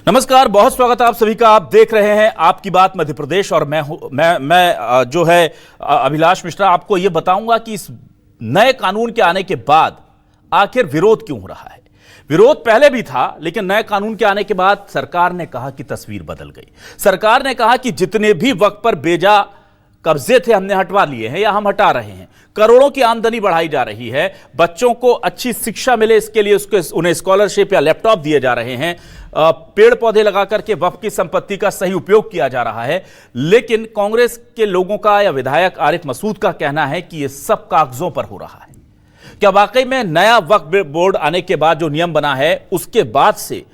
नमस्कार, बहुत स्वागत है आप सभी का। आप देख रहे हैं आपकी बात मध्य प्रदेश और मैं जो है अभिलाष मिश्रा। आपको यह बताऊंगा कि इस नए कानून के आने के बाद आखिर विरोध क्यों हो रहा है। विरोध पहले भी था, लेकिन नए कानून के आने के बाद सरकार ने कहा कि तस्वीर बदल गई। सरकार ने कहा कि जितने भी वक्त पर बेजा कब्जे थे हमने हटवा लिए हैं या हम हटा रहे हैं। करोड़ों की आमदनी बढ़ाई जा रही है, बच्चों को अच्छी शिक्षा मिले इसके लिए उन्हें स्कॉलरशिप या लैपटॉप दिए जा रहे हैं, पेड़ पौधे लगा करके वक्फ की संपत्ति का सही उपयोग किया जा रहा है। लेकिन कांग्रेस के लोगों का या विधायक आरिफ मसूद का कहना है कि यह सब कागजों पर हो रहा है। क्या वाकई में नया वक्फ बोर्ड आने के बाद जो नियम बना है उसके बाद से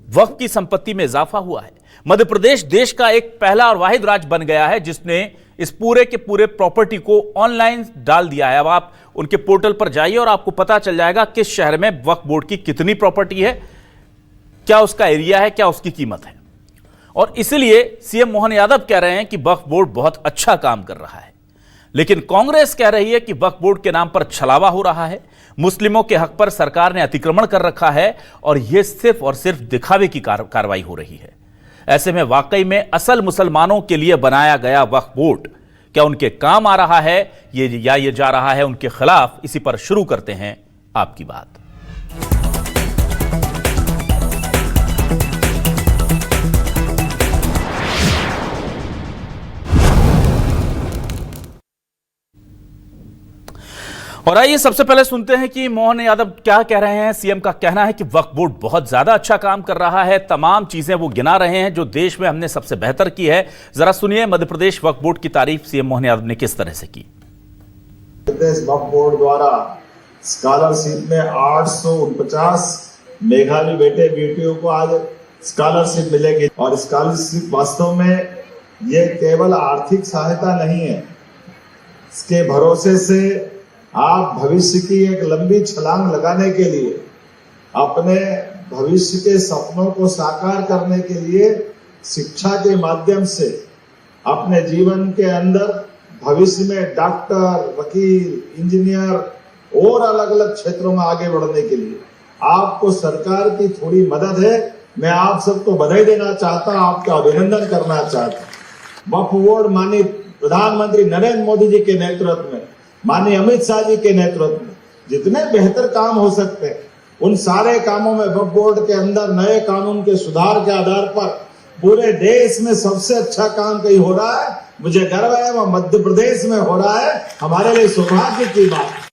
वक्फ की संपत्ति में इजाफा हुआ है? मध्य प्रदेश देश का एक पहला और वाहिद राज्य बन गया है जिसने इस पूरे के पूरे प्रॉपर्टी को ऑनलाइन डाल दिया है। अब आप उनके पोर्टल पर जाइए और आपको पता चल जाएगा किस शहर में वक्फ बोर्ड की कितनी प्रॉपर्टी है, क्या उसका एरिया है, क्या उसकी कीमत है। और इसलिए सीएम मोहन यादव कह रहे हैं कि वक्फ बोर्ड बहुत अच्छा काम कर रहा है, लेकिन कांग्रेस कह रही है कि वक्फ बोर्ड के नाम पर छलावा हो रहा है, मुस्लिमों के हक पर सरकार ने अतिक्रमण कर रखा है और यह सिर्फ और सिर्फ दिखावे की कार्रवाई हो रही है। ऐसे में वाकई में असल मुसलमानों के लिए बनाया गया वक्फ बोर्ड क्या उनके काम आ रहा है ये जा रहा है उनके खिलाफ? इसी पर शुरू करते हैं आपकी बात। और आइए सबसे पहले सुनते हैं कि मोहन यादव क्या कह रहे हैं। सीएम का कहना है कि वक्फ बोर्ड बहुत ज्यादा अच्छा काम कर रहा है, तमाम चीजें वो गिना रहे हैं जो देश में हमने सबसे बेहतर की है। जरा सुनिए मध्य प्रदेश वक्फ बोर्ड की तारीफ सीएम मोहन यादव ने किस तरह से की। प्रदेश वक्फ बोर्ड द्वारा स्कॉलरशिप में 849 मेघावी बेटे बेटियों को आज स्कॉलरशिप मिलेगी। और स्कॉलरशिप वास्तव में ये केवल आर्थिक सहायता नहीं है, इसके भरोसे से आप भविष्य की एक लंबी छलांग लगाने के लिए, अपने भविष्य के सपनों को साकार करने के लिए शिक्षा के माध्यम से अपने जीवन के अंदर भविष्य में डॉक्टर, वकील, इंजीनियर और अलग अलग क्षेत्रों में आगे बढ़ने के लिए आपको सरकार की थोड़ी मदद है। मैं आप सबको बधाई देना चाहता हूं, आपका अभिनंदन करना चाहता हूं। वक्फ बोर्ड माननीय प्रधानमंत्री नरेंद्र मोदी जी के नेतृत्व में, माननीय अमित शाह जी के नेतृत्व में जितने बेहतर काम हो सकते हैं उन सारे कामों में वक्फ बोर्ड के अंदर नए कानून के सुधार के आधार पर पूरे देश में सबसे अच्छा काम कहीं हो रहा है। मुझे गर्व है वह मध्य प्रदेश में हो रहा है, हमारे लिए सौभाग्य की बात।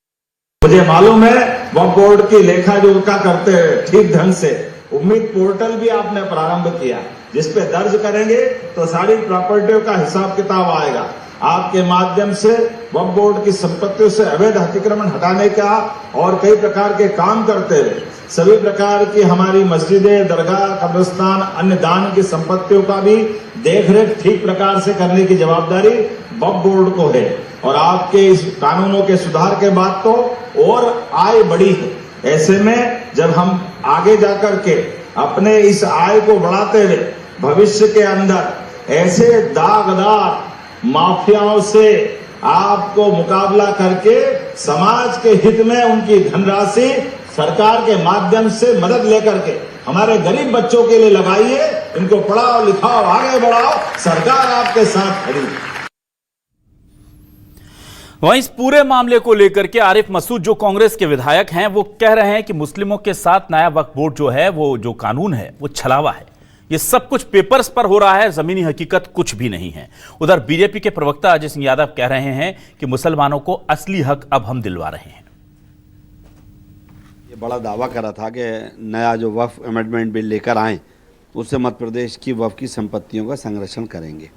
मुझे मालूम है वक्फ बोर्ड की लेखा जोखा करते हैं ठीक ढंग से। उम्मीद पोर्टल भी आपने प्रारंभ किया जिस पे दर्ज करेंगे तो सारी प्रॉपर्टियों का हिसाब किताब आएगा। आपके माध्यम से वक्फ बोर्ड की संपत्तियों से अवैध अतिक्रमण हटाने का और कई प्रकार के काम करते हुए सभी प्रकार की हमारी मस्जिदें, दरगाह, कब्रिस्तान, अन्य दान की संपत्तियों का भी देखरेख ठीक प्रकार से करने की जवाबदारी वक्फ बोर्ड को है। और आपके इस कानूनों के सुधार के बाद तो और आय बढ़ी है। ऐसे में जब हम आगे जाकर के अपने इस आय को बढ़ाते हुए भविष्य के अंदर ऐसे दागदार माफियाओं से आपको मुकाबला करके समाज के हित में उनकी धनराशि सरकार के माध्यम से मदद लेकर के हमारे गरीब बच्चों के लिए लगाइए, इनको पढ़ाओ लिखाओ आगे बढ़ाओ, सरकार आपके साथ खड़ी है। वहीं इस पूरे मामले को लेकर के आरिफ मसूद जो कांग्रेस के विधायक हैं वो कह रहे हैं कि मुस्लिमों के साथ नया वक्फ बोर्ड जो है वो जो कानून है वो छलावा है। ये सब कुछ पेपर्स पर हो रहा है, जमीनी हकीकत कुछ भी नहीं है। उधर बीजेपी के प्रवक्ता अजय सिंह यादव कह रहे हैं कि मुसलमानों को असली हक अब हम दिलवा रहे हैं। ये बड़ा दावा करा था कि नया जो वक्फ अमेंडमेंट बिल लेकर आए उससे मध्य प्रदेश की वक्फ की संपत्तियों का संरक्षण करेंगे।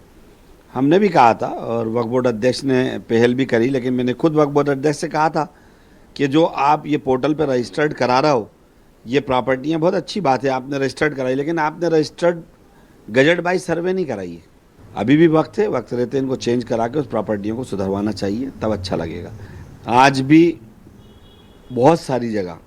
हमने भी कहा था और वक्फ बोर्ड अध्यक्ष ने पहल भी करी, लेकिन मैंने खुद वक्फ बोर्ड अध्यक्ष से कहा था कि जो आप ये पोर्टल पर रजिस्टर्ड करा रहे हो ये प्रॉपर्टियाँ बहुत अच्छी बात है, आपने रजिस्टर्ड कराई, लेकिन आपने रजिस्टर्ड गजट बाई सर्वे नहीं कराई है। अभी भी वक्त है, वक्त रहते इनको चेंज करा के उस प्रॉपर्टियों को सुधरवाना चाहिए, तब अच्छा लगेगा। आज भी बहुत सारी जगह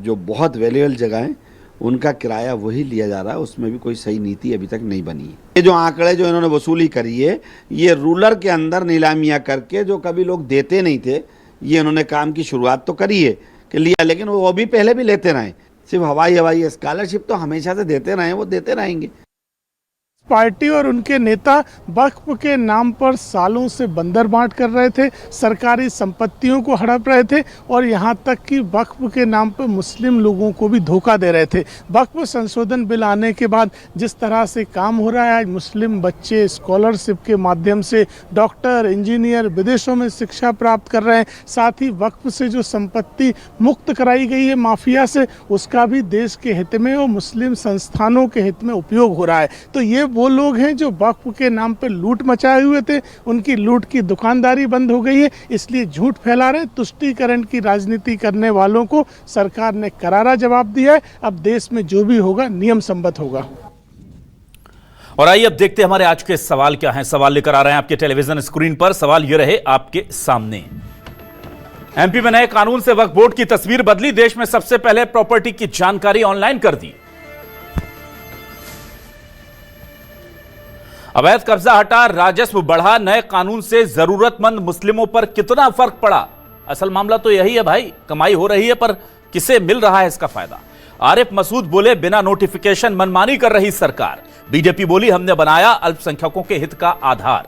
जो बहुत वैल्यूएबल जगह हैं उनका किराया वही लिया जा रहा है, उसमें भी कोई सही नीति अभी तक नहीं बनी है। ये जो आंकड़े जो इन्होंने वसूली करी है ये रूरल के अंदर नीलामियाँ करके जो कभी लोग देते नहीं थे, ये इन्होंने काम की शुरुआत तो करी है कि लिया, लेकिन वो भी पहले भी लेते रहे। सिर्फ हवाई स्कॉलरशिप तो हमेशा से देते रहे, वो देते रहेंगे। पार्टी और उनके नेता वक्फ के नाम पर सालों से बंदर बांट कर रहे थे, सरकारी संपत्तियों को हड़प रहे थे और यहाँ तक कि वक्फ के नाम पर मुस्लिम लोगों को भी धोखा दे रहे थे। वक्फ संशोधन बिल आने के बाद जिस तरह से काम हो रहा है, आज मुस्लिम बच्चे स्कॉलरशिप के माध्यम से डॉक्टर, इंजीनियर, विदेशों में शिक्षा प्राप्त कर रहे हैं। साथ ही वक्फ से जो संपत्ति मुक्त कराई गई है माफिया से, उसका भी देश के हित में और मुस्लिम संस्थानों के हित में उपयोग हो रहा है। तो ये वो लोग हैं जो वक्फ के नाम पर लूट मचाए हुए थे, उनकी लूट की दुकानदारी बंद हो गई है, इसलिए झूठ फैला रहे। तुष्टीकरण की राजनीति करने वालों को सरकार ने करारा जवाब दिया है। अब देश में जो भी होगा नियम संबद्ध होगा। और आइए अब देखते हैं हमारे आज के सवाल क्या हैं। सवाल लेकर आ रहे हैं आपके टेलीविजन स्क्रीन पर। सवाल ये रहे आपके सामने। एमपी में नए कानून से वक्फ बोर्ड की तस्वीर बदली, देश में सबसे पहले प्रॉपर्टी की जानकारी ऑनलाइन कर दी। अवैध कब्जा हटा, राजस्व बढ़ा, नए कानून से जरूरतमंद मुस्लिमों पर कितना फर्क पड़ा? असल मामला तो यही है भाई, कमाई हो रही है पर किसे मिल रहा है इसका फायदा? आरिफ मसूद बोले बिना नोटिफिकेशन मनमानी कर रही सरकार। बीजेपी बोली हमने बनाया अल्पसंख्यकों के हित का आधार।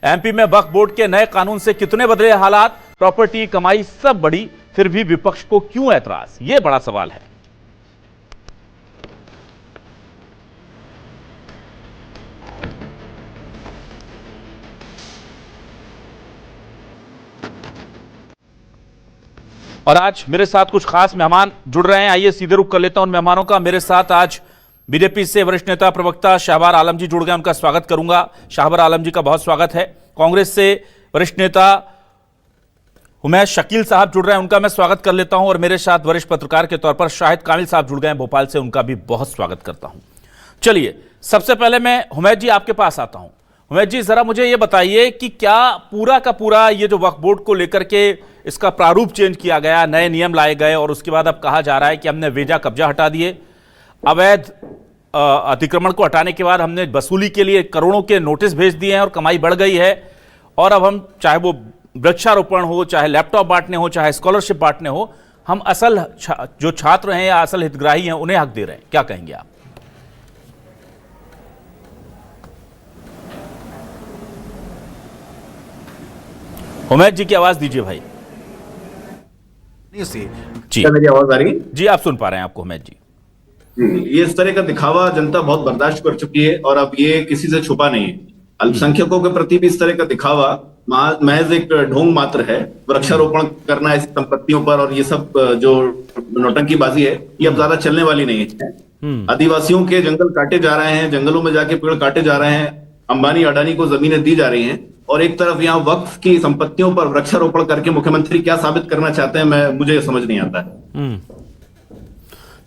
एमपी में वक्फ बोर्ड के नए कानून से कितने बदले हालात? प्रॉपर्टी, कमाई सब बढ़ी, फिर भी विपक्ष को क्यों ऐतराज? यह बड़ा सवाल है। और आज मेरे साथ कुछ खास मेहमान जुड़ रहे हैं। आइए सीधे रुख कर लेता हूं उन मेहमानों का। मेरे साथ आज बीजेपी से वरिष्ठ नेता प्रवक्ता शाहबार आलम जी जुड़ गए, उनका स्वागत करूंगा। शाहबार आलम जी का बहुत स्वागत है। कांग्रेस से वरिष्ठ नेता हुमैद शकील साहब जुड़ रहे हैं, उनका मैं स्वागत कर लेता हूं। और मेरे साथ वरिष्ठ पत्रकार के तौर पर शाहिद कामिल साहब जुड़ गए हैं भोपाल से, उनका भी बहुत स्वागत करता हूं। चलिए सबसे पहले मैं हुमैद जी आपके पास आता हूं। हुमैद जी जरा मुझे यह बताइए कि क्या पूरा का पूरा ये जो वक्फ बोर्ड को लेकर के इसका प्रारूप चेंज किया गया, नए नियम लाए गए और उसके बाद अब कहा जा रहा है कि हमने वेजा कब्जा हटा दिए, अवैध अतिक्रमण को हटाने के बाद हमने वसूली के लिए करोड़ों के नोटिस भेज दिए हैं और कमाई बढ़ गई है, और अब हम चाहे वो वृक्षारोपण हो, चाहे लैपटॉप बांटने हो, चाहे स्कॉलरशिप बांटने हो, हम असल जो छात्र हैं या असल हितग्राही हैं उन्हें हक दे रहे हैं? क्या कहेंगे आप? हुमैद जी की आवाज दीजिए भाई। जी क्या मेरी आवाज आ रही है? जी आप सुन पा रहे हैं आपको हुमैद जी। ये इस तरह का दिखावा जनता बहुत बर्दाश्त कर चुकी है और अब ये किसी से छुपा नहीं है। अल्पसंख्यकों के प्रति भी इस तरह का दिखावा महज एक ढोंग मात्र है। वृक्षारोपण करना इस संपत्तियों पर और ये सब जो नौटंकीबाजी है, ये अब ज्यादा चलने वाली नहीं है। आदिवासियों के जंगल काटे जा रहे हैं, जंगलों में जाके पेड़ काटे जा रहे हैं, अंबानी अडानी को जमीनें दी जा रही हैं, और एक तरफ यहाँ वक्फ की संपत्तियों पर वृक्षारोपण करके मुख्यमंत्री क्या साबित करना चाहते हैं, मुझे समझ नहीं आता है।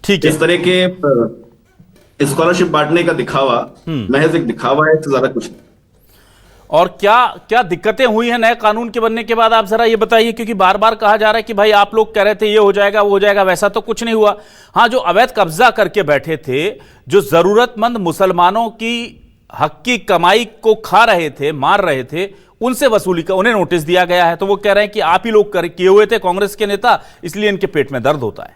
ठीक है, इस तरह के स्कॉलरशिप बांटने का दिखावा महज एक दिखावा है, इससे ज्यादा कुछ नहीं। और क्या क्या दिक्कतें हुई हैं नए कानून के बनने के बाद, आप जरा ये बताइए, क्योंकि बार बार कहा जा रहा है कि भाई आप लोग कह रहे थे ये हो जाएगा वो हो जाएगा, वैसा तो कुछ नहीं हुआ। हाँ, जो अवैध कब्जा करके बैठे थे, जो जरूरतमंद मुसलमानों की हक की कमाई को खा रहे थे, मार रहे थे, उनसे वसूली का उन्हें नोटिस दिया गया है। तो वो कह रहे हैं कि आप ही लोग किए हुए थे, कांग्रेस के नेता, इसलिए इनके पेट में दर्द होता है।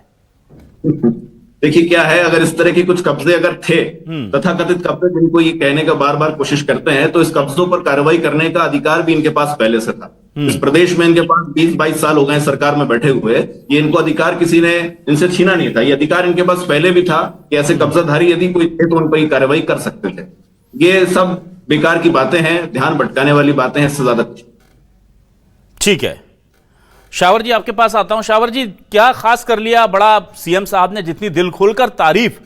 देखिए क्या है, अगर इस तरह के कुछ कब्जे अगर थे, तथाकथित कब्जे जिनको ये कहने का बार बार कोशिश करते हैं, तो इस कब्जों पर कार्रवाई करने का अधिकार भी इनके पास पहले से था। इस प्रदेश में इनके पास 20-22 साल हो गए सरकार में बैठे हुए, ये इनको अधिकार किसी ने इनसे छीना नहीं था। ये अधिकार इनके पास पहले भी था कि ऐसे कब्जाधारी यदि कोई थे तो उन पर कार्रवाई कर सकते थे। ये सब बेकार की बातें हैं, ध्यान भटकाने वाली बातें हैं, इससे ज्यादा कुछ। ठीक है, शावर जी आपके पास आता हूं। शावर जी, क्या खास कर लिया बड़ा सीएम साहब ने, जितनी दिल खोलकर तारीफ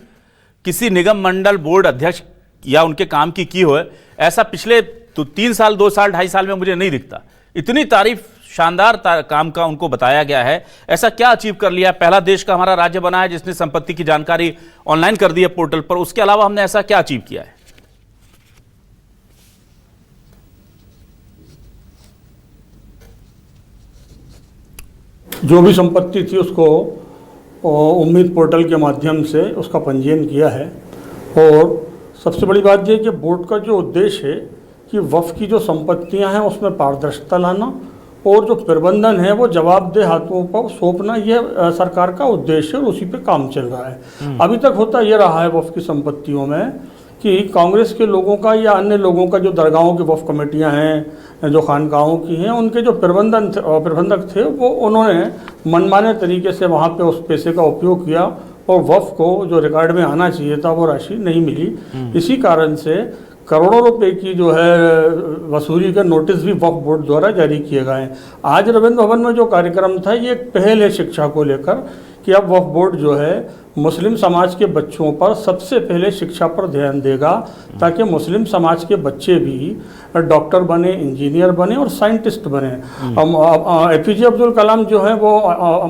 किसी निगम मंडल बोर्ड अध्यक्ष या उनके काम की हो, ऐसा पिछले तो 3 साल 2 साल 2.5 साल में मुझे नहीं दिखता। इतनी तारीफ, शानदार काम का उनको बताया गया है। ऐसा क्या अचीव कर लिया? पहला देश का हमारा राज्य बना है जिसने संपत्ति की जानकारी ऑनलाइन कर दी है पोर्टल पर। उसके अलावा हमने ऐसा क्या अचीव किया है? जो भी संपत्ति थी उसको उम्मीद पोर्टल के माध्यम से उसका पंजीयन किया है। और सबसे बड़ी बात यह कि बोर्ड का जो उद्देश्य है कि वक्फ की जो संपत्तियां हैं उसमें पारदर्शिता लाना और जो प्रबंधन है वो जवाबदेह हाथों पर सौंपना, ये सरकार का उद्देश्य है और उसी पे काम चल रहा है। अभी तक होता ये रहा है वक्फ की संपत्तियों में कि कांग्रेस के लोगों का या अन्य लोगों का, जो दरगाहों की वक्फ कमेटियां हैं, जो खानकाहों की हैं, उनके जो प्रबंधक थे वो उन्होंने मनमाने तरीके से वहाँ पे उस पैसे का उपयोग किया और वक्फ को जो रिकॉर्ड में आना चाहिए था वो राशि नहीं मिली। इसी कारण से करोड़ों रुपए की जो है वसूली का नोटिस भी वक्फ बोर्ड द्वारा जारी किए गए हैं। आज रविंद्र भवन में जो कार्यक्रम था ये एक पहल है शिक्षा को लेकर कि अब वक्फ बोर्ड जो है मुस्लिम समाज के बच्चों पर सबसे पहले शिक्षा पर ध्यान देगा, ताकि मुस्लिम समाज के बच्चे भी डॉक्टर बने, इंजीनियर बने और साइंटिस्ट बने। APJ अब्दुल कलाम जो है वो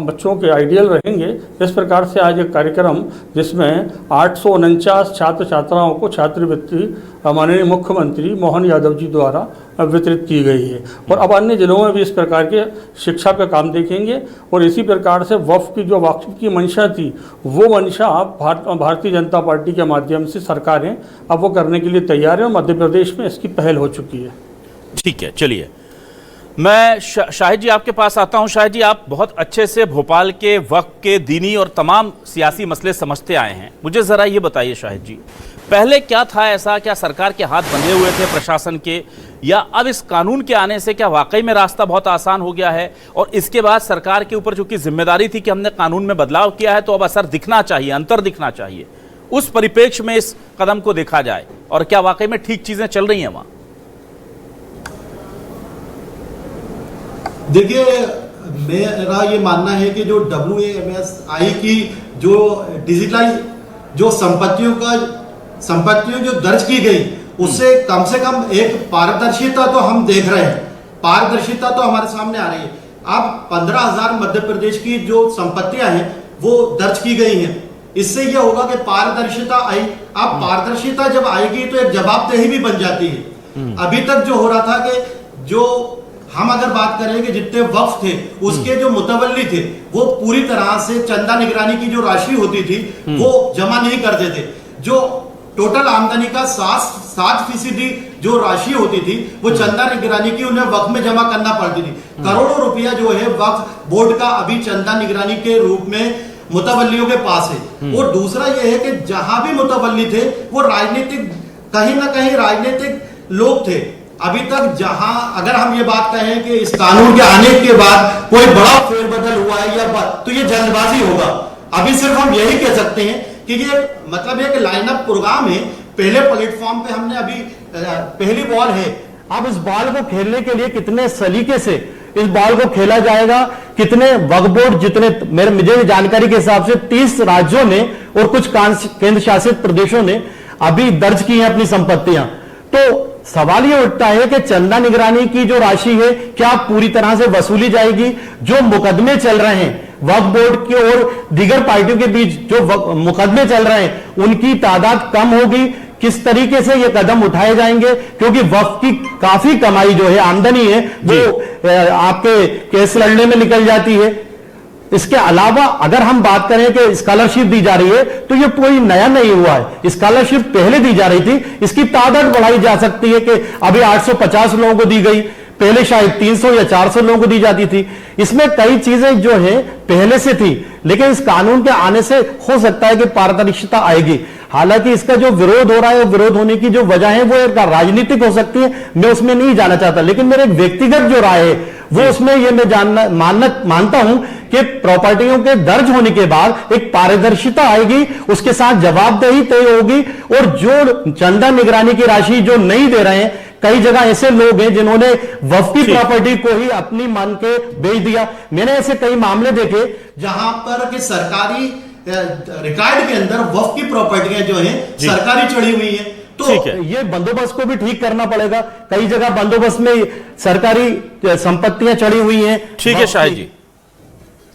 बच्चों के आइडियल रहेंगे। इस प्रकार से आज एक कार्यक्रम जिसमें 849 छात्र छात्राओं को छात्रवृत्ति माननीय मुख्यमंत्री मोहन यादव जी द्वारा वितरित की गई है। और अब अन्य जिलों में भी इस प्रकार के शिक्षा पे काम देखेंगे और इसी प्रकार से वक्फ की जो वाक़िफ़ की मंशा थी वो मंशा भारतीय जनता पार्टी के माध्यम से सरकारें अब वो करने के लिए तैयार है और मध्य प्रदेश में इसकी पहल हो चुकी है। ठीक है, चलिए मैं शाहिद जी आपके पास आता हूं। शाहिद जी, आप बहुत अच्छे से भोपाल के वक्फ के दीनी और तमाम सियासी मसले समझते आए हैं। मुझे ज़रा ये बताइए शाहिद जी, पहले क्या था ऐसा, क्या सरकार के हाथ बंधे हुए थे प्रशासन के, या अब इस कानून के आने से क्या वाकई में रास्ता बहुत आसान हो गया है और इसके बाद सरकार के ऊपर चूंकि जिम्मेदारी थी कि हमने कानून में बदलाव किया है तो अब असर दिखना चाहिए, अंतर दिखना चाहिए, उस परिप्रेक्ष्य में इस कदम को देखा जाए और क्या वाकई में ठीक चीजें चल रही हैं वहां? देखिए, मेरा ये मानना है कि जो WAMSI की जो डिजिटलाइज जो संपत्तियों जो दर्ज की गई उससे कम एक पारदर्शिता तो हम देख रहे हैं, पारदर्शिता तो हमारे सामने आ रही है। अब 15,000 मध्य प्रदेश की जो संपत्तियां हैं वो दर्ज की गई हैं। इससे यह होगा कि पारदर्शिता आई। अब पारदर्शिता जब आएगी तो एक जवाबदेही भी बन जाती है। अभी तक जो हो रहा था कि जो हम अगर बात करें कि जितने वक्फ थे उसके जो मुतवल्ली थे वो पूरी तरह से चंदा निगरानी की जो राशि होती थी वो जमा नहीं करते थे। जो टोटल आमदनी का 7% जो राशि होती थी वो चंदा निगरानी की उन्हें वक्फ में जमा करना पड़ती थी। करोड़ों रुपया जो है वक्फ बोर्ड का अभी चंदा निगरानी के रूप में मुतवल्लियों के पास है। और दूसरा यह है कि जहां भी मुतवल्ली थे वो राजनीतिक, कहीं ना कहीं राजनीतिक लोग थे। अभी तक जहां अगर हम ये बात कहें कि इस कानून के आने के बाद कोई बड़ा फेरबदल हुआ है या तो ये जल्दबाजी होगा। अभी सिर्फ हम यही कह सकते हैं कि ये मतलब एक लाइनअप प्रोग्राम है। पहले प्लेटफॉर्म पे हमने अभी पहली बॉल है। अब इस बॉल को खेलने के लिए कितने सलीके से इस बॉल को खेला जाएगा, कितने वक्फ बोर्ड, जितने मुझे जानकारी के हिसाब से 30 राज्यों ने और कुछ केंद्र शासित प्रदेशों ने अभी दर्ज की है अपनी संपत्तियां। तो सवाल ये उठता है कि चंदा निगरानी की जो राशि है क्या पूरी तरह से वसूली जाएगी? जो मुकदमे चल रहे हैं वक्फ बोर्ड के और दीगर पार्टियों के बीच, जो मुकदमे चल रहे हैं उनकी तादाद कम होगी? किस तरीके से ये कदम उठाए जाएंगे? क्योंकि वक्फ की काफी कमाई जो है, आमदनी है, वो आपके केस लड़ने में निकल जाती है। इसके अलावा अगर हम बात करें कि स्कॉलरशिप दी जा रही है तो ये कोई नया नहीं हुआ है। स्कॉलरशिप पहले दी जा रही थी, इसकी तादाद बढ़ाई जा सकती है कि अभी 850 लोगों को दी गई, पहले शायद 300 या 400 लोगों को दी जाती थी। इसमें कई चीजें जो है पहले से थी, लेकिन इस कानून के आने से हो सकता है कि पारदर्शिता आएगी। हालांकि इसका जो विरोध हो रहा है, विरोध होने की जो वजह है वो राजनीतिक हो सकती है, मैं उसमें नहीं जाना चाहता। लेकिन मेरे व्यक्तिगत जो राय है वो उसमें ये मैं मानता हूं कि प्रॉपर्टियों के दर्ज होने के बाद एक पारदर्शिता आएगी, उसके साथ जवाबदेही तय होगी। और जो चंदा निगरानी की राशि जो नहीं दे रहे हैं, कई जगह ऐसे लोग हैं जिन्होंने वक्फ की प्रॉपर्टी को ही अपनी मान के बेच दिया। मैंने ऐसे कई मामले देखे जहां पर कि सरकारी रिकॉर्ड के अंदर वक्फ की प्रॉपर्टियां जो हैं सरकारी चढ़ी हुई हैं। तो ये बंदोबस्त को भी ठीक करना पड़ेगा। कई जगह बंदोबस्त में सरकारी संपत्तियां चढ़ी हुई हैं। ठीक है शाहिद जी,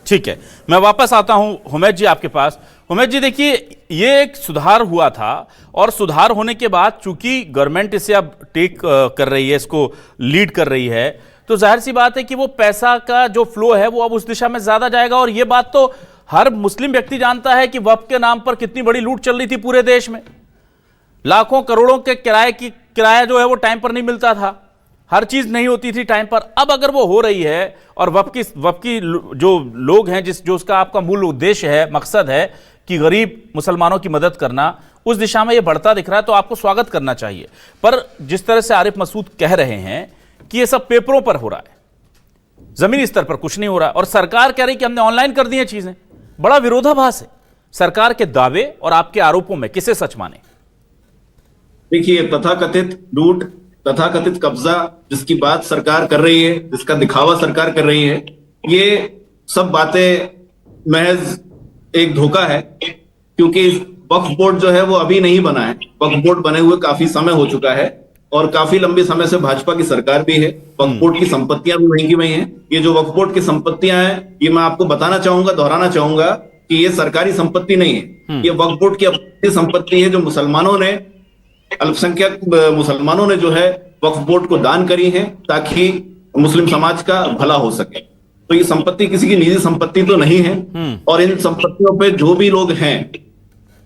ठीक है, मैं वापस आता हूं हुमैद जी आपके पास। हुमैद जी, देखिए ये एक सुधार हुआ था और सुधार होने के बाद चूंकि गवर्नमेंट इसे अब टेक कर रही है, इसको लीड कर रही है, तो जाहिर सी बात है कि वो पैसा का जो फ्लो है वो अब उस दिशा में ज्यादा जाएगा। और ये बात तो हर मुस्लिम व्यक्ति जानता है कि वक्फ के नाम पर कितनी बड़ी लूट चल रही थी पूरे देश में। लाखों करोड़ों के किराया जो है वो टाइम पर नहीं मिलता था। हर चीज नहीं होती थी टाइम पर। अब अगर वो हो रही है और वक्फ की जो लोग हैं, जो उसका आपका मूल उद्देश्य है, मकसद है कि गरीब मुसलमानों की मदद करना, उस दिशा में ये बढ़ता दिख रहा है, तो आपको स्वागत करना चाहिए। पर जिस तरह से आरिफ मसूद कह रहे हैं कि ये सब पेपरों पर हो रहा है, जमीनी स्तर पर कुछ नहीं हो रहा, और सरकार कह रही कि हमने ऑनलाइन कर दी है चीजें, बड़ा विरोधाभास है सरकार के दावे और आपके आरोपों में। किसे सच माने? देखिए, तथाकथित लूट, तथाकथित कब्जा जिसकी बात सरकार कर रही है, जिसका दिखावा सरकार कर रही है, ये सब बातें महज एक धोखा है। क्योंकि वक्फ बोर्ड जो है वो अभी नहीं बना है, वक्फ बोर्ड बने हुए काफी समय हो चुका है और काफी लंबे समय से भाजपा की सरकार भी है। वक्फ बोर्ड की संपत्तियां भी वहीं की वहीं हैं। ये जो वक्फ बोर्ड की संपत्तियां हैं, ये मैं आपको बताना चाहूंगा, दोहराना चाहूंगा कि ये सरकारी संपत्ति नहीं है। ये वक्फ बोर्ड की अपनी संपत्ति है जो मुसलमानों ने, अल्पसंख्यक मुसलमानों ने जो है वक्फ बोर्ड को दान करी है ताकि मुस्लिम समाज का भला हो सके। तो ये संपत्ति किसी की निजी संपत्ति तो नहीं है। और इन संपत्तियों पे जो भी लोग हैं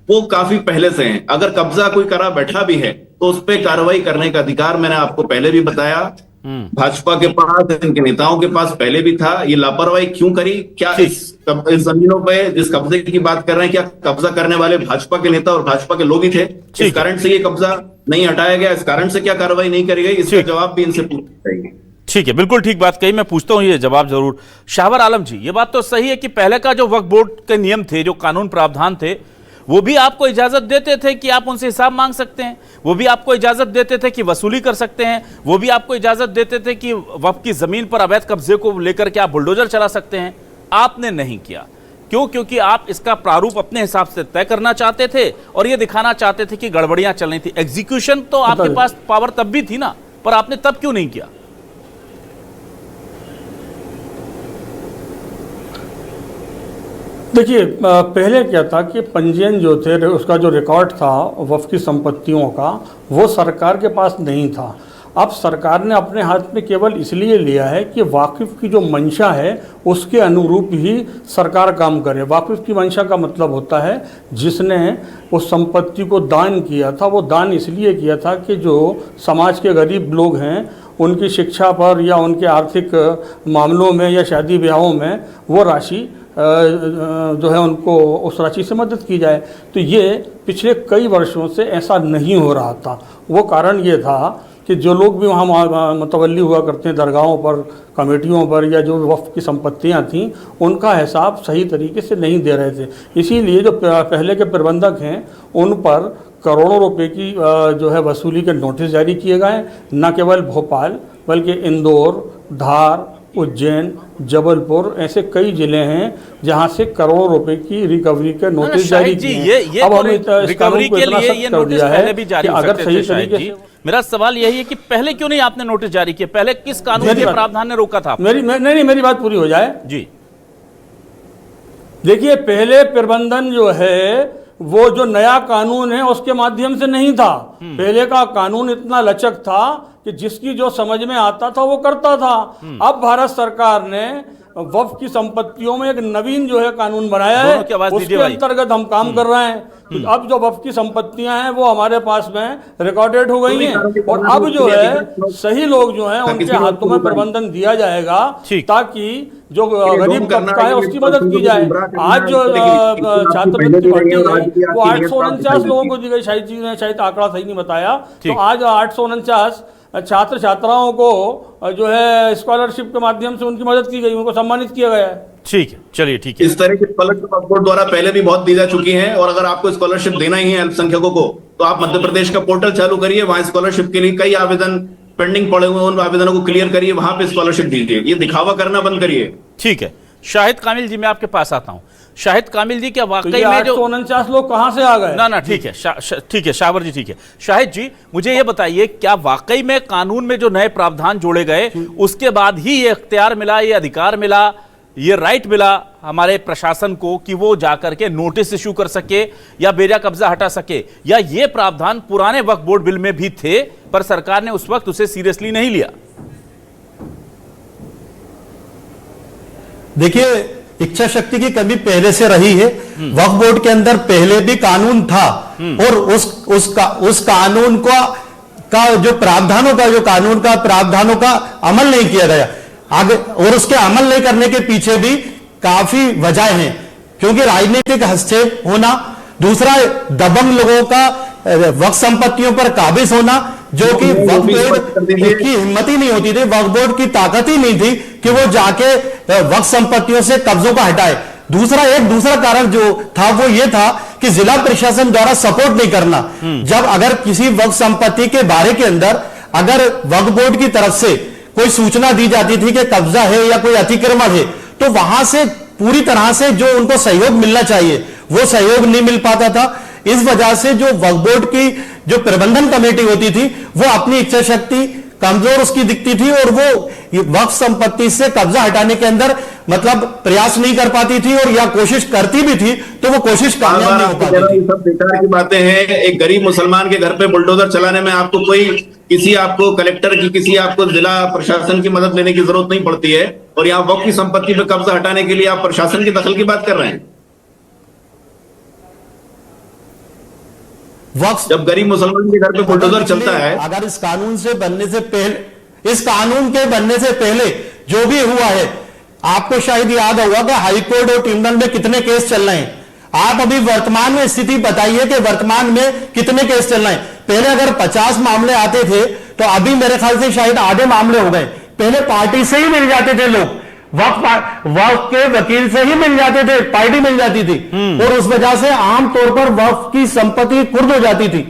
वो काफी पहले से हैं। अगर कब्जा कोई करा बैठा भी है तो उस पर कार्रवाई करने का अधिकार मैंने आपको पहले भी बताया, भाजपा के पास, इनके नेताओं के पास पहले भी था। ये लापरवाही क्यों करी? क्या इस जमीनों पे जिस कब्जे की बात कर रहे हैं, क्या कब्जा करने वाले भाजपा के नेता और भाजपा के लोग ही थे? इस कारण से ये कब्जा नहीं हटाया गया, इस कारण से क्या कार्रवाई नहीं करी गई, इसका जवाब भी इनसे पूछना चाहिए। ठीक है, बिल्कुल ठीक बात कही, मैं पूछता हूं ये जवाब जरूर। शाहवर आलम जी, ये बात तो सही है कि पहले का जो वक्फ बोर्ड के नियम थे, जो कानून प्रावधान थे, वो भी आपको इजाजत देते थे कि आप उनसे हिसाब मांग सकते हैं, वो भी आपको इजाजत देते थे कि वसूली कर सकते हैं, वो भी आपको इजाजत देते थे कि वक्फ की जमीन पर अवैध कब्जे को लेकर के आप बुलडोजर चला सकते हैं। आपने नहीं किया, क्यों? क्योंकि आप इसका प्रारूप अपने हिसाब से तय करना चाहते थे और ये दिखाना चाहते थे कि गड़बड़ियां चल रही थी। एग्जीक्यूशन तो आपके पास पावर तब भी थी ना, पर आपने तब क्यों नहीं किया? देखिए, पहले क्या था कि पंजीयन जो थे, उसका जो रिकॉर्ड था वक्फ की संपत्तियों का, वो सरकार के पास नहीं था। अब सरकार ने अपने हाथ में केवल इसलिए लिया है कि वाकिफ की जो मंशा है उसके अनुरूप ही सरकार काम करे। वाकिफ की मंशा का मतलब होता है जिसने उस संपत्ति को दान किया था, वो दान इसलिए किया था कि जो समाज के गरीब लोग हैं उनकी शिक्षा पर या उनके आर्थिक मामलों में या शादी ब्याहों में वो राशि जो है उनको उस राशि से मदद की जाए। तो ये पिछले कई वर्षों से ऐसा नहीं हो रहा था। वो कारण ये था कि जो लोग भी वहाँ मुतवल्ली हुआ करते हैं दरगाहों पर, कमेटियों पर, या जो वक्फ की संपत्तियाँ थीं, उनका हिसाब सही तरीके से नहीं दे रहे थे। इसीलिए जो पहले के प्रबंधक हैं उन पर करोड़ों रुपए की जो है वसूली के नोटिस जारी किए गए। न केवल भोपाल बल्कि इंदौर, धार, उज्जैन, जबलपुर, ऐसे कई जिले हैं जहां से करोड़ों रुपए की रिकवरी के नोटिस जारी किए हैं। अब हमने रिकवरी के लिए ये नोटिस पहले भी जारी हो सकते थे शायद जी। मेरा सवाल यही है कि पहले क्यों नहीं आपने नोटिस जारी किए? पहले किस कानून के प्रावधान ने रोका था? मेरी बात पूरी हो जाए जी। देखिए, पहले प्रबंधन जो है वो जो नया कानून है उसके माध्यम से नहीं था। पहले का कानून इतना लचक था कि जिसकी जो समझ में आता था वो करता था। अब भारत सरकार ने वक्फ की संपत्तियों में एक नवीन जो है कानून बनाया है, उसके अंतर्गत हम काम कर रहे हैं। तो अब जो वक्फ की संपत्तियां हैं वो हमारे पास में रिकॉर्डेड हो गई हैं और अब जो है सही लोग जो हैं उनके हाथों में प्रबंधन दिया जाएगा ताकि जो गरीब तबका है उसकी मदद की जाए। आज जो छात्रवृत्ति बांटी गई वो 849 लोगों को दी गई, शायद आंकड़ा सही नहीं बताया, तो आज 849 छात्र छात्राओं को जो है स्कॉलरशिप के माध्यम से उनकी मदद की गई, उनको सम्मानित किया गया है। ठीक है, चलिए ठीक है। इस तरह की स्कॉलरशिप वक्फ बोर्ड द्वारा पहले भी बहुत दी जा चुकी हैं और अगर आपको स्कॉलरशिप देना ही है अल्पसंख्यकों को तो आप मध्य प्रदेश का पोर्टल चालू करिए, वहां स्कॉलरशिप के लिए कई आवेदन पेंडिंग पड़े हुए, उन आवेदनों को क्लियर करिए, वहां पे स्कॉलरशिप दीजिए। ये दिखावा करना बंद करिए। ठीक है, शाहिद कामिल जी, मैं आपके पास आता हूं। शाहिद कामिल जी, क्या वाकई तो में जो 849 लोग कहां से आ गए? ना ठीक है, ठीक है शाहवर जी, ठीक है। शाहिद जी, मुझे ये बताइए, क्या वाकई में कानून में जो नए प्रावधान जोड़े गए उसके बाद ही ये इख्तियार मिला, ये अधिकार मिला, ये राइट मिला हमारे प्रशासन को कि वो जाकर के नोटिस इशू कर सके या बेजा कब्जा हटा सके, या ये प्रावधान पुराने वक्फ बोर्ड बिल में भी थे पर सरकार ने उस वक्त उसे सीरियसली नहीं लिया? देखिए, इच्छा शक्ति की कमी पहले से रही है। वक्फ बोर्ड के अंदर पहले भी कानून था और उस कानून को का जो प्रावधानों का, जो कानून का प्रावधानों का अमल नहीं किया गया आगे, और उसके अमल नहीं करने के पीछे भी काफी वजह हैं, क्योंकि राजनीतिक हस्तक्षेप होना, दूसरा दबंग लोगों का वक्फ संपत्तियों पर काबिज होना, जो कि वक्फ बोर्ड की हिम्मत ही नहीं होती थी, वक्फ बोर्ड की ताकत ही नहीं थी कि वो जाके वक्फ संपत्तियों से कब्जों को हटाए। दूसरा कारण जो था वो ये था कि जिला प्रशासन द्वारा सपोर्ट नहीं करना। जब अगर किसी वक्फ संपत्ति के बारे के अंदर अगर वक्फ बोर्ड की तरफ से कोई सूचना दी जाती थी कि कब्जा है या कोई अतिक्रमण है, तो वहां से पूरी तरह से जो उनको सहयोग मिलना चाहिए वो सहयोग नहीं मिल पाता था। इस वजह से जो वक्फ बोर्ड की जो प्रबंधन कमेटी होती थी वो अपनी इच्छा शक्ति कमजोर उसकी दिखती थी, और वो वक्फ संपत्ति से कब्जा हटाने के अंदर मतलब प्रयास नहीं कर पाती थी, और या कोशिश करती भी थी तो वो कोशिश कामयाब नहीं हो पाती थी। सब बेकार की बातें हैं। एक गरीब मुसलमान के घर पे बुलडोजर चलाने में आपको आपको कलेक्टर की, किसी आपको जिला प्रशासन की मदद लेने की जरूरत नहीं पड़ती है, और यहाँ वक्फ की संपत्ति पे कब्जा हटाने के लिए आप प्रशासन की दखल की बात कर रहे हैं। जब गरीब मुसलमान के घर पे बुलडोजर चलता है, अगर इस कानून के बनने से पहले जो भी हुआ है, आपको शायद याद होगा कि हाईकोर्ट और ट्रिब्यूनल में कितने केस चल रहे हैं। आप अभी वर्तमान में स्थिति बताइए कि वर्तमान में कितने केस चल रहे हैं। पहले अगर 50 मामले आते थे तो अभी मेरे ख्याल से शायद आधे मामले हो गए। पहले पार्टी से ही मिल जाते थे लोग, वक्फ के वकील से ही मिल जाते थे, पार्टी मिल जाती थी, और उस वजह से आमतौर पर वक्फ की संपत्ति कुर्द हो जाती थी।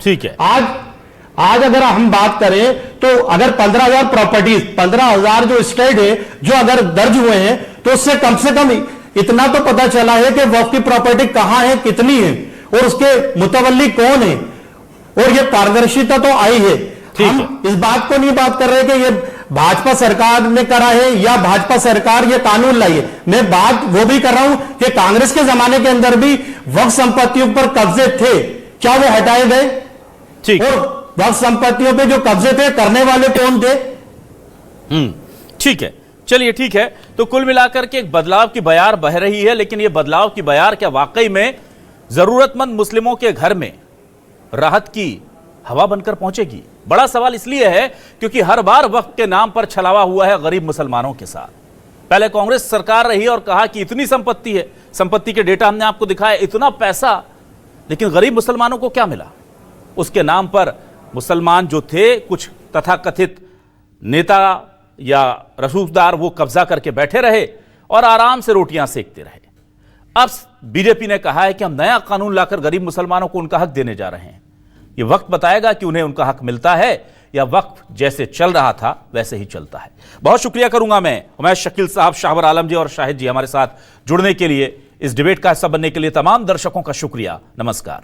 ठीक है। आज अगर हम बात करें तो अगर 15,000 प्रॉपर्टीज, 15,000 जो स्टेट है जो अगर दर्ज हुए हैं, तो उससे कम से कम इतना तो पता चला है कि वक्फ की प्रॉपर्टी कहां है, कितनी है, और उसके मुतवल्ली कौन है, और ये पारदर्शिता तो आई है। हम इस बात को नहीं बात कर रहे कि ये भाजपा सरकार ने करा है या भाजपा सरकार ये कानून लाई है। मैं बात वो भी कर रहा हूं कि कांग्रेस के जमाने के अंदर भी वक्फ संपत्तियों पर कब्जे थे, क्या वो हटाए गए? ठीक। और वक्फ संपत्तियों पे जो कब्जे थे करने वाले कौन थे? ठीक है, चलिए ठीक है। तो कुल मिलाकर के एक बदलाव की बयार बह रही है, लेकिन यह बदलाव की बयार क्या वाकई में जरूरतमंद मुस्लिमों के घर में राहत की हवा बनकर पहुंचेगी? बड़ा सवाल इसलिए है क्योंकि हर बार वक्फ के नाम पर छलावा हुआ है गरीब मुसलमानों के साथ। पहले कांग्रेस सरकार रही और कहा कि इतनी संपत्ति है, संपत्ति के डेटा हमने आपको दिखाया, इतना पैसा, लेकिन गरीब मुसलमानों को क्या मिला? उसके नाम पर मुसलमान जो थे, कुछ तथाकथित नेता या रसूखदार, वो कब्जा करके बैठे रहे और आराम से रोटियां सेकते रहे। अब बीजेपी ने कहा है कि हम नया कानून लाकर गरीब मुसलमानों को उनका हक देने जा रहे हैं। ये वक्त बताएगा कि उन्हें उनका हक मिलता है या वक्त जैसे चल रहा था वैसे ही चलता है। बहुत शुक्रिया करूंगा मैं उमैश शकील साहब, शाहवर आलम जी और शाहिद जी हमारे साथ जुड़ने के लिए, इस डिबेट का हिस्सा बनने के लिए तमाम दर्शकों का शुक्रिया। नमस्कार।